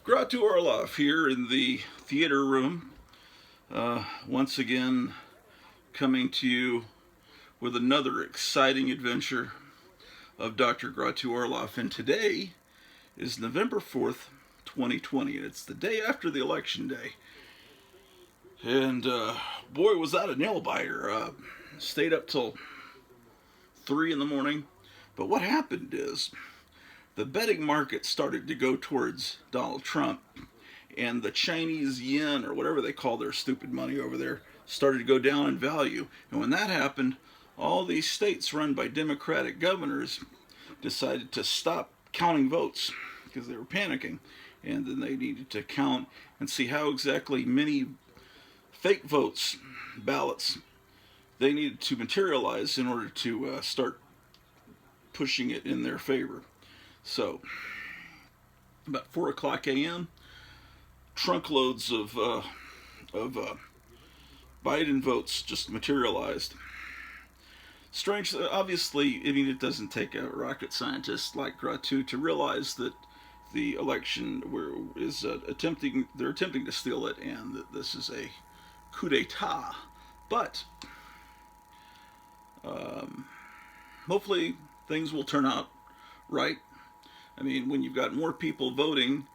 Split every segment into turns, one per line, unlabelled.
Grottu Orloff here in the theater room, once again coming to you with another exciting adventure of Dr. Grottu Orloff. And today is November 4th, 2020, and it's the day after the election day. And boy, was that a nail biter. Stayed up till 3 in the morning. But what happened is the betting market started to go towards Donald Trump, and the Chinese yen, or whatever they call their stupid money over there, started to go down in value. And when that happened, all these states run by Democratic governors decided to stop counting votes because they were panicking, and then they needed to count and see how exactly many fake votes, ballots, they needed to materialize in order to start pushing it in their favor. So, about 4 o'clock a.m., trunkloads of Biden votes just materialized. Strange, obviously, I mean, it doesn't take a rocket scientist like Grottu to realize that the election they're attempting to steal it, and that this is a coup d'etat. But hopefully things will turn out right. I mean, when you've got more people voting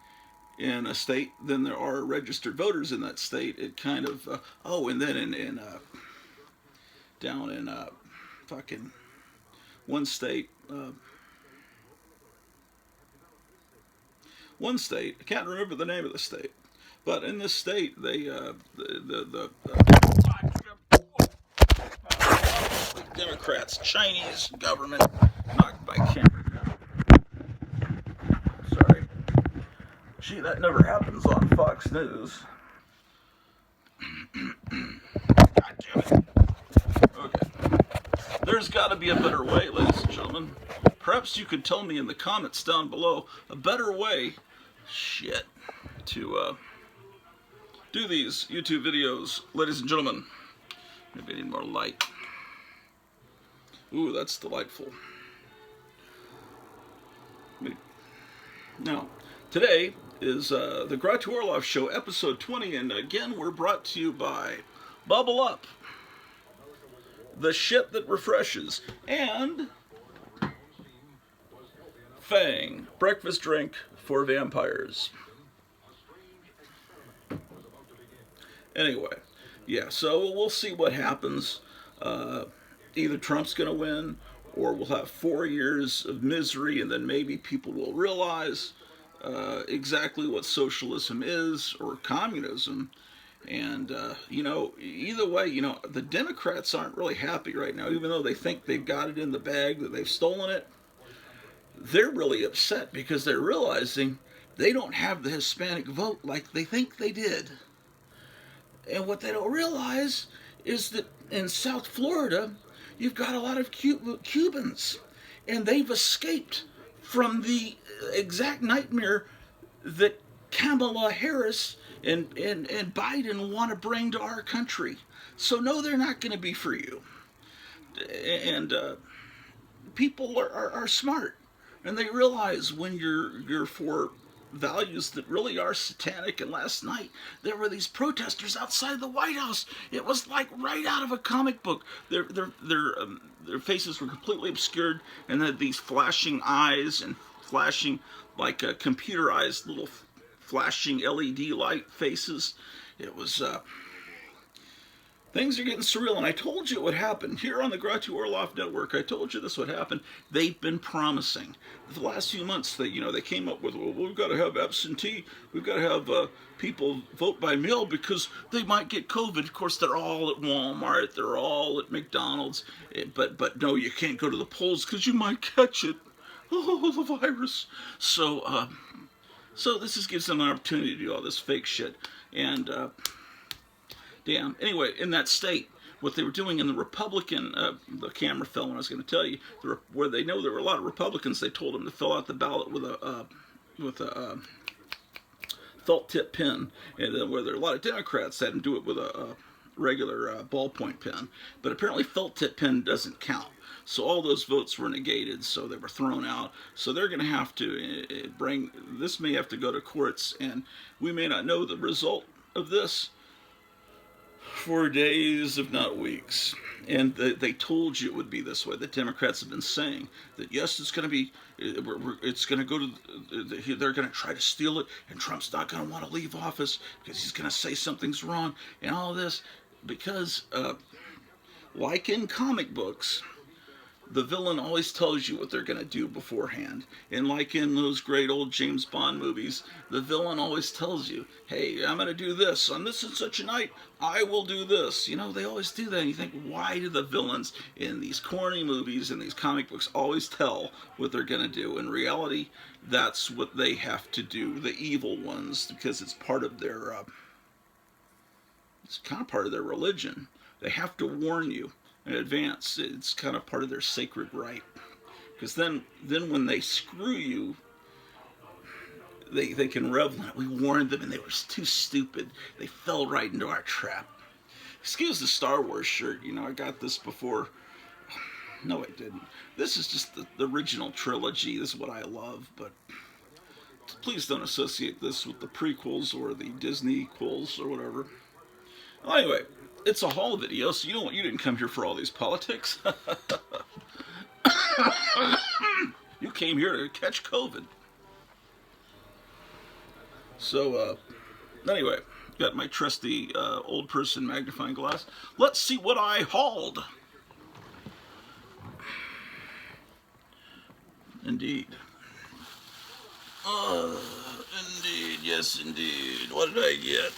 in a state than there are registered voters in that state, it kind of and then down in fucking one state, I can't remember the name of the state, but in this state they the Democrats, Chinese government knocked by Kim. Sorry. Gee, that never happens on Fox News. God damn it. Okay. There's got to be a better way, ladies and gentlemen. Perhaps you could tell me in the comments down below a better way, to do these YouTube videos, ladies and gentlemen. Maybe I need more light. Ooh, that's delightful. Now, today is the Grottu Orloff Show, episode 20, and again, we're brought to you by Bubble Up, the shit that refreshes, and Fang, breakfast drink for vampires. Anyway, yeah, so we'll see what happens. Either Trump's going to win, or we'll have 4 years of misery, and then maybe people will realize exactly what socialism is, or communism. And, either way, the Democrats aren't really happy right now, even though they think they've got it in the bag, that they've stolen it. They're really upset because they're realizing they don't have the Hispanic vote like they think they did. And what they don't realize is that in South Florida, you've got a lot of Cubans, and they've escaped from the exact nightmare that Kamala Harris and Biden want to bring to our country. So no, they're not going to be for you. And people are smart, and they realize when you're for values that really are satanic. And last night there were these protesters outside the White House. It was like right out of a comic book. Their faces were completely obscured, and they had these flashing eyes and flashing like computerized little flashing LED light faces. It was things are getting surreal, and I told you it would happen. Here on the Grottu Orloff Network, I told you this would happen. They've been promising. The last few months, they came up with, well, we've got to have absentee, we've got to have people vote by mail because they might get COVID. Of course, they're all at Walmart, they're all at McDonald's, but no, you can't go to the polls because you might catch it. Oh, the virus. So this just gives them an opportunity to do all this fake shit. And damn. Anyway, in that state, what they were doing in the Republican, the camera fell when I was going to tell you, where they know there were a lot of Republicans, they told them to fill out the ballot with a felt tip pen, and then where there are a lot of Democrats, they had them do it with a regular ballpoint pen. But apparently felt tip pen doesn't count. So all those votes were negated, so they were thrown out. So they're going to have to bring, this may have to go to courts, and we may not know the result of this for days, if not weeks. And they told you it would be this way. The Democrats have been saying that yes, it's going to be, it's going to go to, they're going to try to steal it, and Trump's not going to want to leave office because he's going to say something's wrong, and all this. Because, like in comic books, the villain always tells you what they're going to do beforehand. And like in those great old James Bond movies, the villain always tells you, hey, I'm going to do this. On this and such a night, I will do this. You know, they always do that. And you think, why do the villains in these corny movies and these comic books always tell what they're going to do? In reality, that's what they have to do, the evil ones, because it's part of their, it's kind of part of their religion. They have to warn you in advance. It's kind of part of their sacred right, because then when they screw you, they can revel in it. We warned them and they were too stupid. They fell right into our trap. Excuse the Star Wars shirt. You know, I got this before. No, I didn't. This is just the original trilogy. This is what I love, but please don't associate this with the prequels or the Disney quels or whatever. Well, anyway, it's a haul video, so you didn't come here for all these politics. You came here to catch COVID. So, anyway, got my trusty old person magnifying glass. Let's see what I hauled. Indeed. Indeed, yes indeed. What did I get?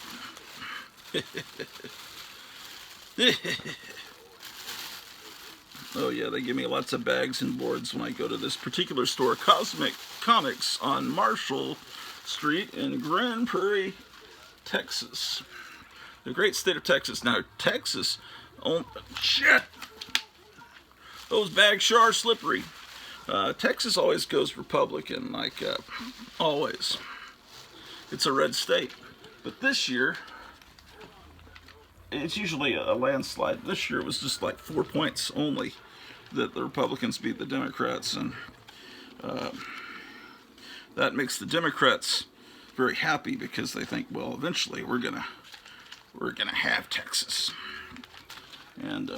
Oh yeah, they give me lots of bags and boards when I go to this particular store, Cosmic Comics on Marshall Street in Grand Prairie, Texas. The great state of Texas. Now, Texas, oh shit, those bags sure are slippery. Texas always goes Republican, like always. It's a red state. But this year, it's usually a landslide. This year it was just like 4 points only that the Republicans beat the Democrats, and that makes the Democrats very happy because they think, well, eventually we're gonna have Texas, and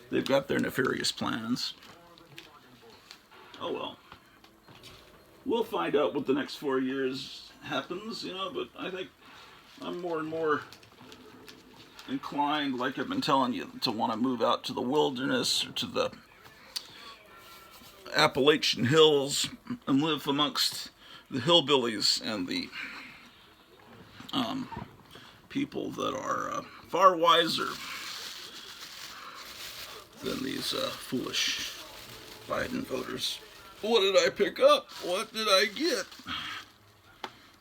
they've got their nefarious plans. Oh well, we'll find out what the next 4 years happens, you know. But I think I'm more and more inclined, like I've been telling you, to want to move out to the wilderness or to the Appalachian Hills and live amongst the hillbillies and the people that are far wiser than these foolish Biden voters. What did I pick up? What did I get?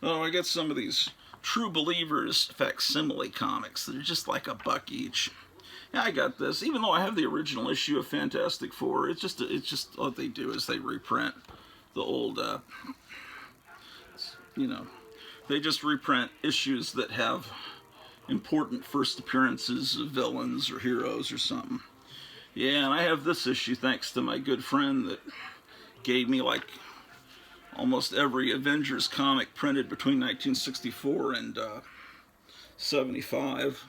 Oh, I got some of these True Believers facsimile comics that are just like $1 each. Yeah, I got this. Even though I have the original issue of Fantastic Four, it's just what they do is they reprint the old, you know, they just reprint issues that have important first appearances of villains or heroes or something. Yeah, and I have this issue thanks to my good friend that gave me like almost every Avengers comic printed between 1964 and 75,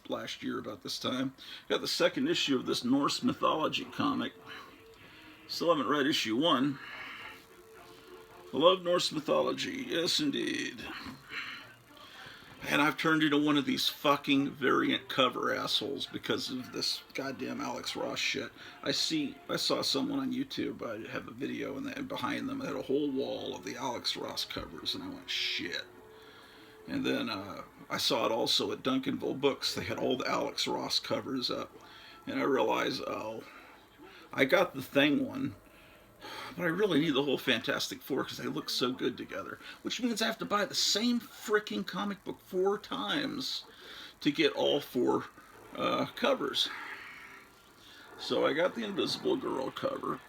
last year about this time. Got the second issue of this Norse mythology comic. Still haven't read issue 1. I love Norse mythology, yes indeed. And I've turned into one of these fucking variant cover assholes because of this goddamn Alex Ross shit. I saw someone on YouTube, I have a video, and behind them they had a whole wall of the Alex Ross covers, and I went, shit. And then I saw it also at Duncanville Books. They had all the Alex Ross covers up, and I realized, oh, I got the Thing one, but I really need the whole Fantastic Four because they look so good together. Which means I have to buy the same freaking comic book 4 times to get all 4 covers. So I got the Invisible Girl cover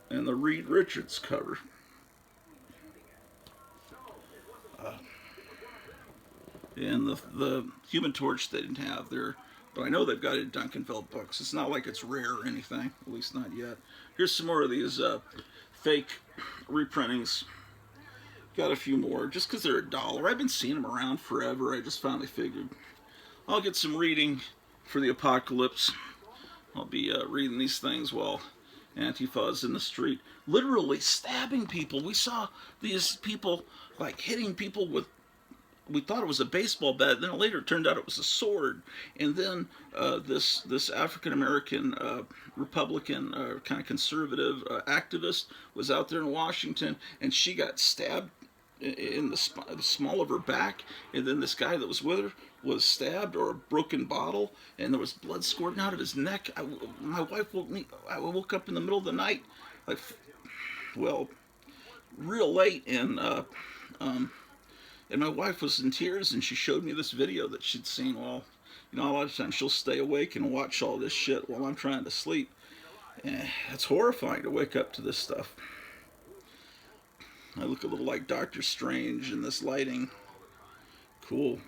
and the Reed Richards cover. And the Human Torch they didn't have there, but I know they've got it in Duncanville books. It's not like it's rare or anything, at least not yet. Here's some more of these fake reprintings. Got a few more, just because they're $1. I've been seeing them around forever. I just finally figured I'll get some reading for the apocalypse. I'll be reading these things while Antifa's in the street, literally stabbing people. We saw these people like hitting people with, we thought it was a baseball bat, then later it turned out it was a sword. And then this African American Republican kind of conservative activist was out there in Washington, and she got stabbed in the small of her back, and then this guy that was with her was stabbed, or a broken bottle, and there was blood squirting out of his neck. My wife woke me. I woke up in the middle of the night, like, well, real late, and my wife was in tears, and she showed me this video that she'd seen. Well, a lot of times she'll stay awake and watch all this shit while I'm trying to sleep. It's horrifying to wake up to this stuff. I look a little like Doctor Strange in this lighting. Cool.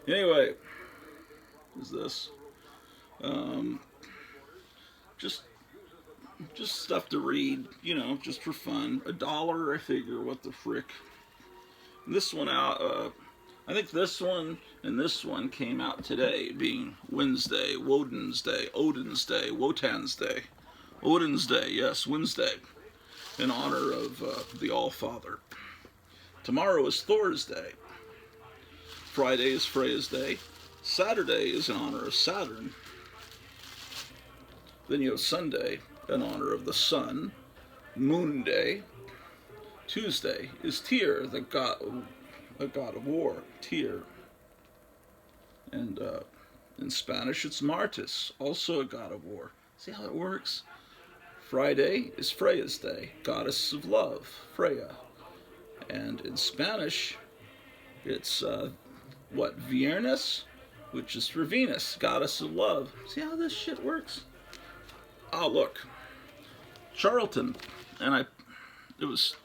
Anyway, what is this? Just stuff to read, just for fun. $1, I figure. What the frick? This one out. I think this one and this one came out today, being Wednesday, Woden's Day, Odin's Day, Wotan's Day, Odin's Day. Yes, Wednesday, in honor of the All-Father. Tomorrow is Thor's Day. Friday is Freya's Day. Saturday is in honor of Saturn. Then you have Sunday in honor of the Sun. Moon Day. Tuesday is Tyr, the god of war. Tyr. And in Spanish it's Martes, also a god of war. See how it works? Friday is Freya's Day, goddess of love, Freya. And in Spanish, it's, Viernes, which is for Venus, goddess of love. See how this shit works? Oh, look. Charlton. And it was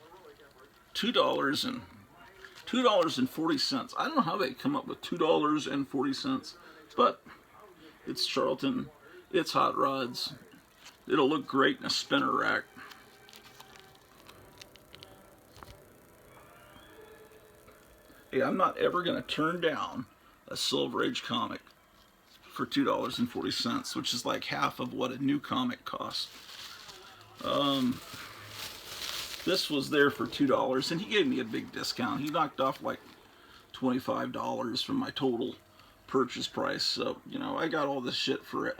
$2.40. I don't know how they come up with $2.40, but it's Charlton. It's hot rods. It'll look great in a spinner rack. Hey, I'm not ever going to turn down a Silver Age comic for $2.40, which is like half of what a new comic costs. This was there for $2, and he gave me a big discount. He knocked off like $25 from my total purchase price. So, I got all this shit for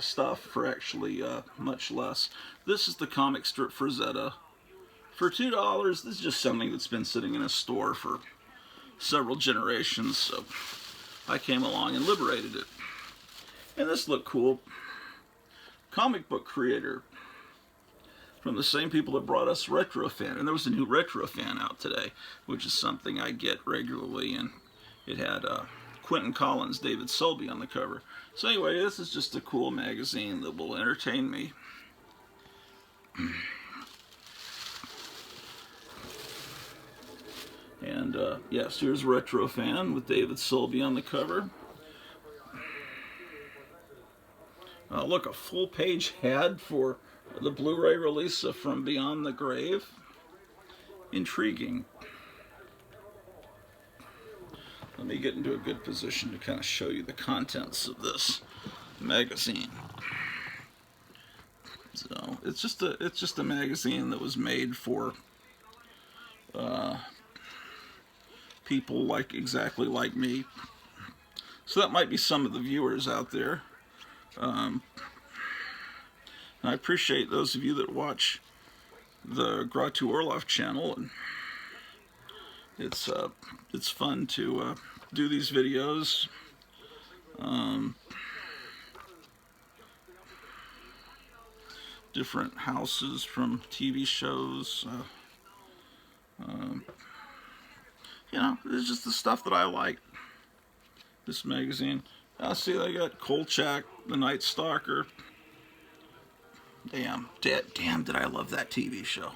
actually much less. This is the comic strip for Zeta. For $2, this is just something that's been sitting in a store for several generations, so I came along and liberated it. And this looked cool. Comic book creator, from the same people that brought us Retro Fan. And there was a new Retro Fan out today, which is something I get regularly, and it had Quentin Collins, David Selby on the cover. So anyway, this is just a cool magazine that will entertain me. And yes, here's Retro Fan with David Selby on the cover. Look, a full page ad for the Blu-ray release of From Beyond the Grave. Intriguing. Let me get into a good position to kind of show you the contents of this magazine. So it's just a magazine that was made for people exactly like me. So that might be some of the viewers out there. And I appreciate those of you that watch the Grottu Orloff channel, and it's fun to do these videos. Different houses from TV shows. It's just the stuff that I like. This magazine. See, they got Kolchak, the Night Stalker. Damn, did I love that TV show.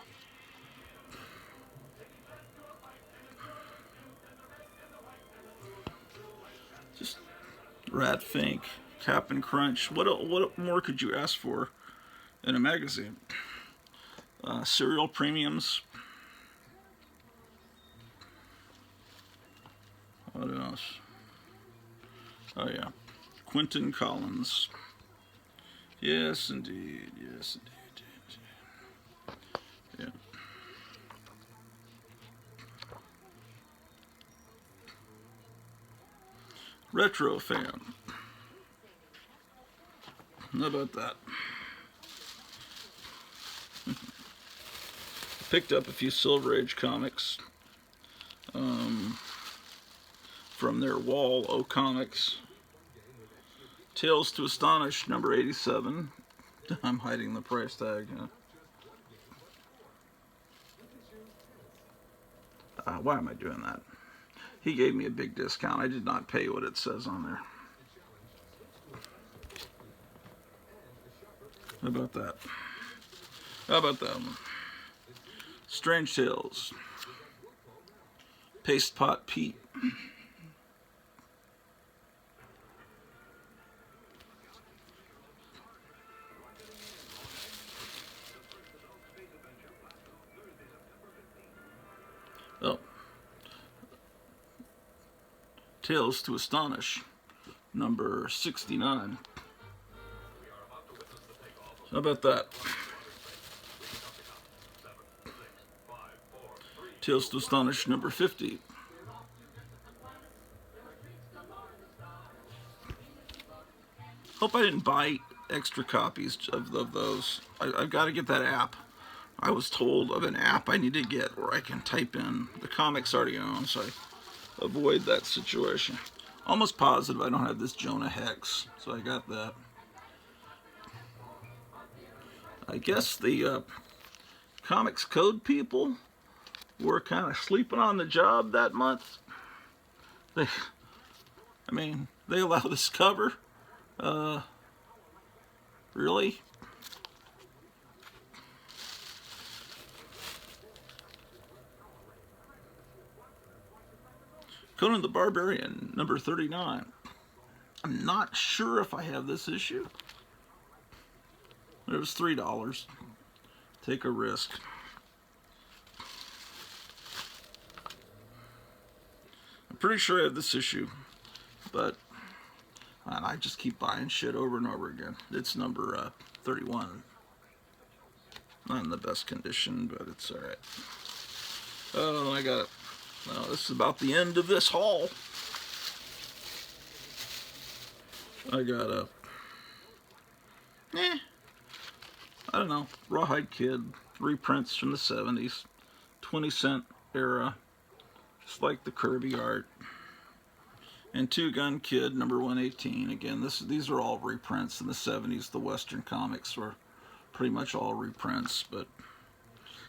Rat Fink, Cap'n Crunch. What more could you ask for in a magazine? Cereal premiums. What else? Oh yeah, Quentin Collins. Yes, indeed. Yes, indeed. Yeah. Retro fan. How about that? Picked up a few Silver Age comics from their wall O Comics. Tales to Astonish, number 87. I'm hiding the price tag. Why am I doing that? He gave me a big discount. I did not pay what it says on there. How about that? How about that one? Strange Tales. Paste Pot Pete. Oh. Tales to Astonish, number 69. How about that? Tales to Astonish, number 50. Hope I didn't buy extra copies of those. I've got to get that app. I was told of an app I need to get where I can type in the comics already own, so I avoid that situation. Almost positive I don't have this Jonah Hex, so I got that. I guess the Comics Code people were kind of sleeping on the job that month. They allow this cover. Really? Conan the Barbarian, number 39. I'm not sure if I have this issue. It was $3. Take a risk. I'm pretty sure I have this issue, but I just keep buying shit over and over again. It's number 31. Not in the best condition, but it's alright. Oh, I got it. Well, this is about the end of this haul. I got a, I don't know, Rawhide Kid, reprints from the 70s, 20-cent era, just like the Kirby art. And Two Gun Kid, number 118. Again, these are all reprints in the 70s. The Western comics were pretty much all reprints, but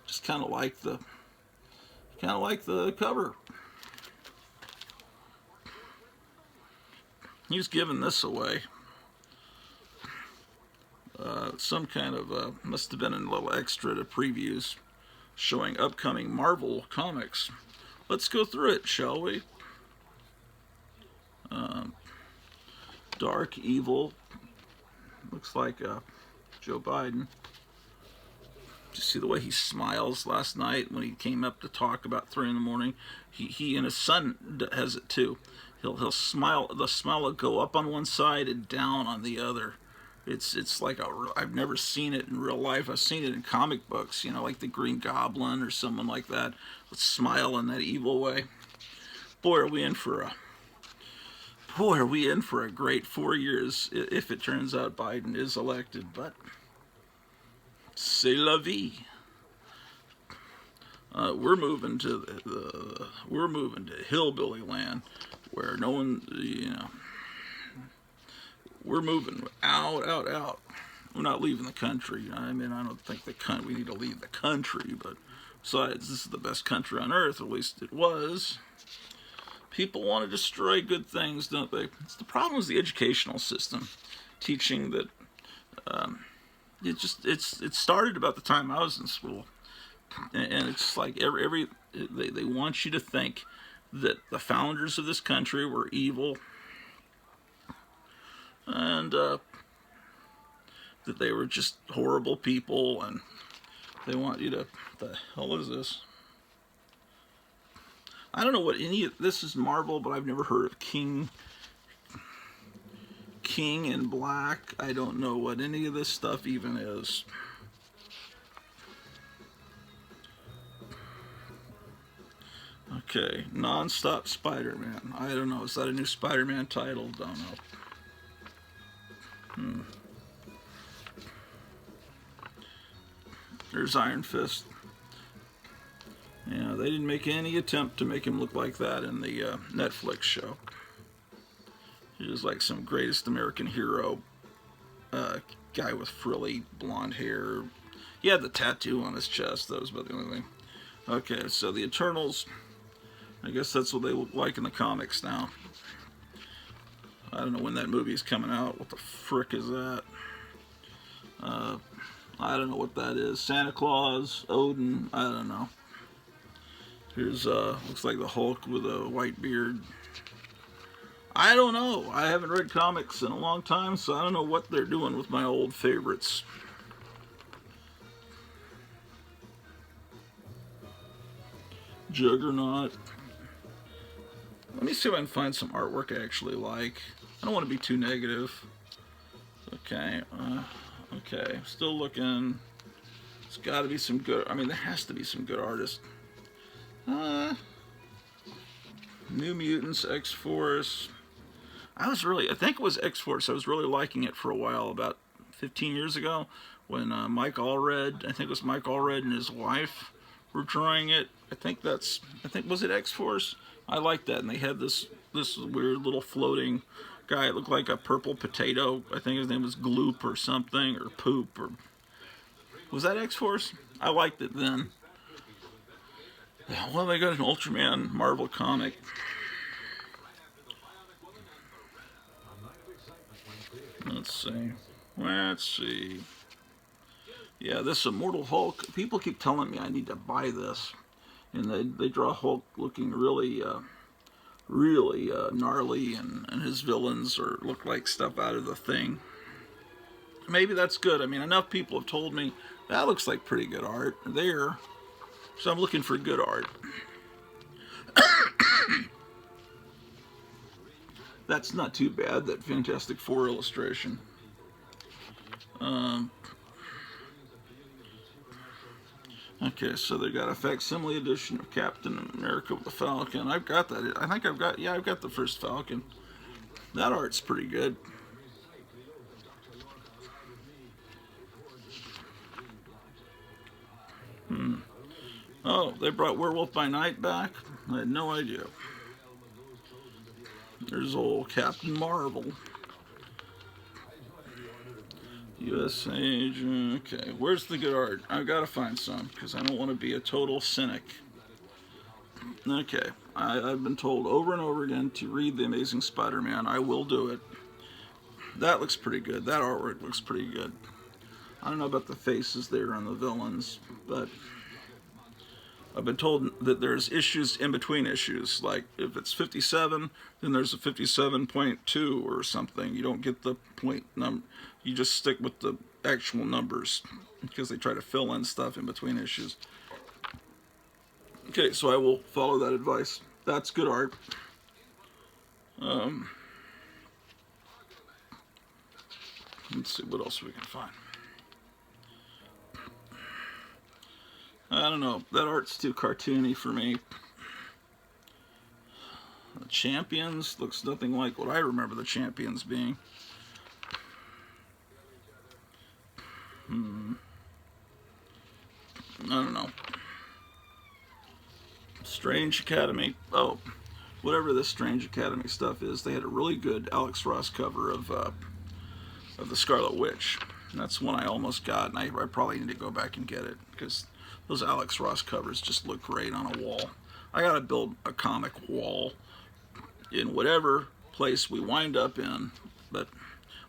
just kind of like the cover. He's giving this away. Some kind of, must have been a little extra to previews showing upcoming Marvel comics. Let's go through it, shall we? Dark Evil. Looks like Joe Biden. Did you see the way he smiles last night when he came up to talk about 3 in the morning? He and his son has it too. He'll smile. The smile will go up on one side and down on the other. It's like I've never seen it in real life. I've seen it in comic books, like the Green Goblin or someone like that would smile in that evil way. Boy, are we in for a great 4 years if it turns out Biden is elected. But c'est la vie. We're moving to hillbilly land where no one, we're moving out. We're not leaving the country. I don't think we need to leave the country, but besides, this is the best country on earth, at least it was. People want to destroy good things, don't they? The problem is the educational system, teaching that it started about the time I was in school, and it's like they want you to think that the founders of this country were evil, and that they were just horrible people, and they want you to. What the hell is this? I don't know what any of this is. Marvel, but I've never heard of King in Black. I don't know what any of this stuff even is. Okay, Non-Stop Spider-Man. I don't know. Is that a new Spider-Man title? Don't know. There's Iron Fist. Yeah, they didn't make any attempt to make him look like that in the Netflix show. He was like some greatest American hero guy with frilly blonde hair. He had the tattoo on his chest. That was about the only thing. Okay, so the Eternals. I guess that's what they look like in the comics now. I don't know when that movie's coming out. What the frick is that? I don't know what that is. Santa Claus, Odin, I don't know. Here's, looks like the Hulk with a white beard. I don't know. I haven't read comics in a long time, so I don't know what they're doing with my old favorites. Juggernaut. Let me see if I can find some artwork I actually like. I don't want to be too negative. Okay, okay, still looking. It's got to be some good. I mean, there has to be some good artists. New Mutants, X-Force. I think it was X-Force. I was really liking it for a while, about 15 years ago, when Mike Allred, I think it was Mike Allred and his wife were drawing it. Was it X-Force? I liked that, and they had this weird little floating guy. It looked like a purple potato. I think his name was Gloop or something, or Poop, or was that X-Force? I liked it then. Well, they got an Ultraman Marvel comic. Let's see. Yeah, this Immortal Hulk. People keep telling me I need to buy this. And they draw Hulk looking really gnarly, and his villains look like stuff out of The Thing. Maybe that's good. I mean, enough people have told me that looks like pretty good art there. So I'm looking for good art. That's not too bad, that Fantastic Four illustration. Okay, so they got a facsimile edition of Captain America with the Falcon. I've got that. I've got the first Falcon. That art's pretty good. Oh, they brought Werewolf by Night back? I had no idea. There's old Captain Marvel. U.S. Agent. Okay, where's the good art? I've got to find some, because I don't want to be a total cynic. Okay, I've been told over and over again to read The Amazing Spider-Man. I will do it. That looks pretty good. That artwork looks pretty good. I don't know about the faces there on the villains, but I've been told that there's issues in between issues. Like, if it's 57, then there's a 57.2 or something. You don't get the point number. You just stick with the actual numbers, because they try to fill in stuff in between issues. Okay, so I will follow that advice. That's good art. Let's see what else we can find. I don't know. That art's too cartoony for me. The Champions looks nothing like what I remember the Champions being. I don't know. Strange Academy. Oh, whatever this Strange Academy stuff is, they had a really good Alex Ross cover of the Scarlet Witch. And that's one I almost got, and I probably need to go back and get it, because those Alex Ross covers just look great on a wall. I gotta build a comic wall in whatever place we wind up in, but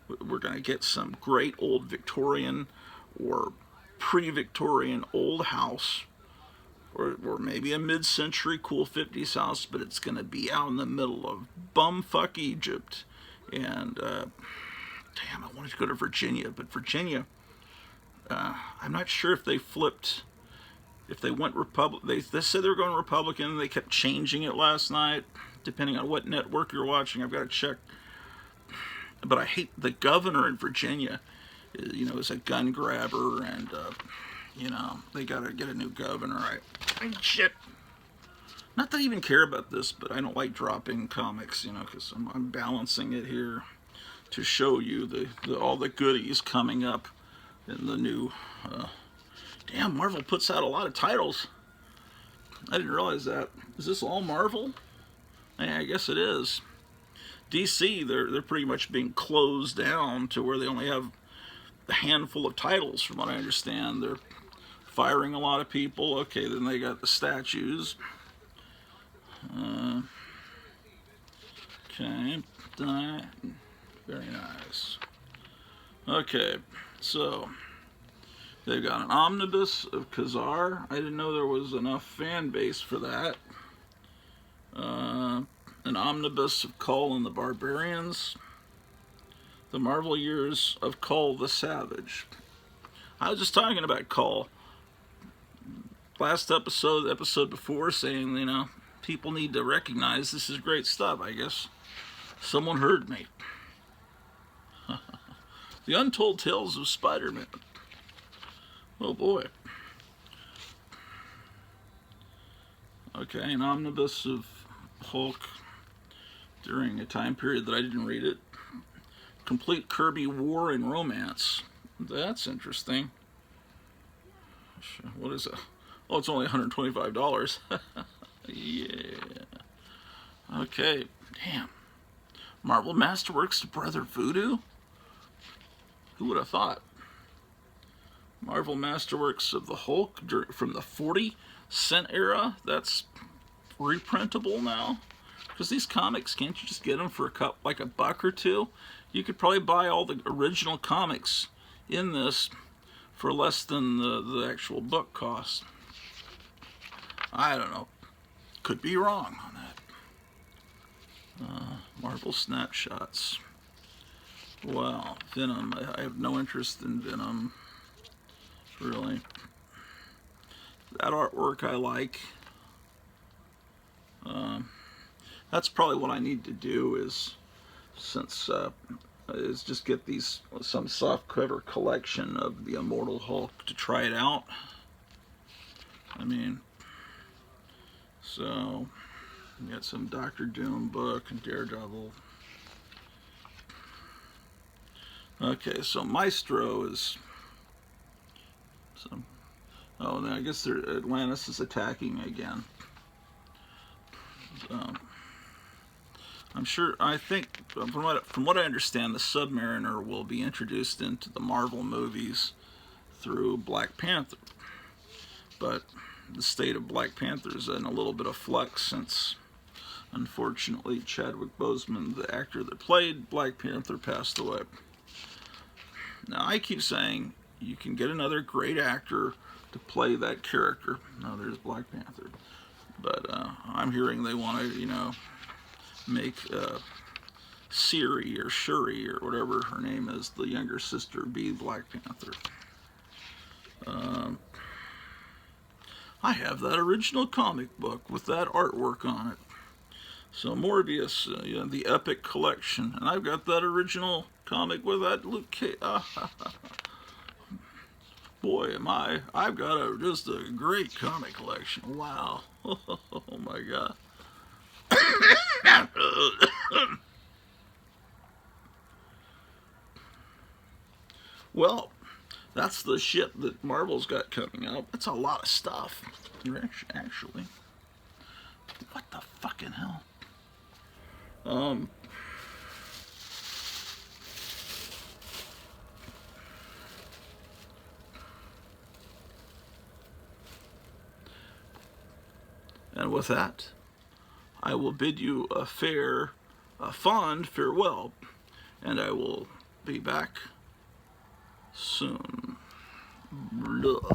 we're gonna get some great old Victorian or pre-Victorian old house, or maybe a mid-century cool 50s house, but it's gonna be out in the middle of bumfuck Egypt, and damn, I wanted to go to Virginia, but Virginia, I'm not sure if they flipped, if they went Republican. They said they were going Republican, and they kept changing it last night, depending on what network you're watching. I've got to check. But I hate the governor in Virginia, you know, is a gun grabber, and, you know, they got to get a new governor. Shit. Not that I even care about this, but I don't like dropping comics, you know, because I'm balancing it here to show you all the goodies coming up in the new. Damn, Marvel puts out a lot of titles. I didn't realize that. Is this all Marvel? Yeah, I guess it is. DC, they're pretty much being closed down to where they only have a handful of titles, from what I understand. They're firing a lot of people. Okay, then they got the statues. Okay, very nice. Okay, so they've got an omnibus of Khazar. I didn't know there was enough fan base for that. An omnibus of Kull and the Barbarians. The Marvel Years of Kull the Savage. I was just talking about Kull last episode, the episode before, saying, you know, people need to recognize this is great stuff. I guess someone heard me. The Untold Tales of Spider-Man. Oh boy. Okay, an omnibus of Hulk during a time period that I didn't read it. Complete Kirby War and Romance. That's interesting. What is it? Oh, it's only $125. Yeah. Okay, damn. Marvel Masterworks Brother Voodoo? Who would have thought? Marvel Masterworks of the Hulk from the 40-cent era. That's reprintable now. Because these comics, can't you just get them for like a buck or two? You could probably buy all the original comics in this for less than the actual book cost. I don't know. Could be wrong on that. Marvel Snapshots. Wow, Venom. I have no interest in Venom, really. That artwork I like. That's probably what I need to do is just get some soft cover collection of the Immortal Hulk to try it out. I mean, so we got some Doctor Doom book and Daredevil. Okay, so Maestro is some. Oh, then I guess Atlantis is attacking again. So, I'm sure. I think from what I understand, the Submariner will be introduced into the Marvel movies through Black Panther. But the state of Black Panther is in a little bit of flux since, unfortunately, Chadwick Boseman, the actor that played Black Panther, passed away. Now, I keep saying you can get another great actor to play that character. Now, there's Black Panther. But I'm hearing they want to, make Shuri or whatever her name is, the younger sister, be Black Panther. I have that original comic book with that artwork on it. So Morbius, the Epic Collection, and I've got that original comic with that Luke Cage. Boy, I've got just a great comic collection. Wow. Oh my God. Well, that's the shit that Marvel's got coming out. That's a lot of stuff, actually. What the fucking hell? And with that, I will bid you a fond farewell, and I will be back soon. Blah.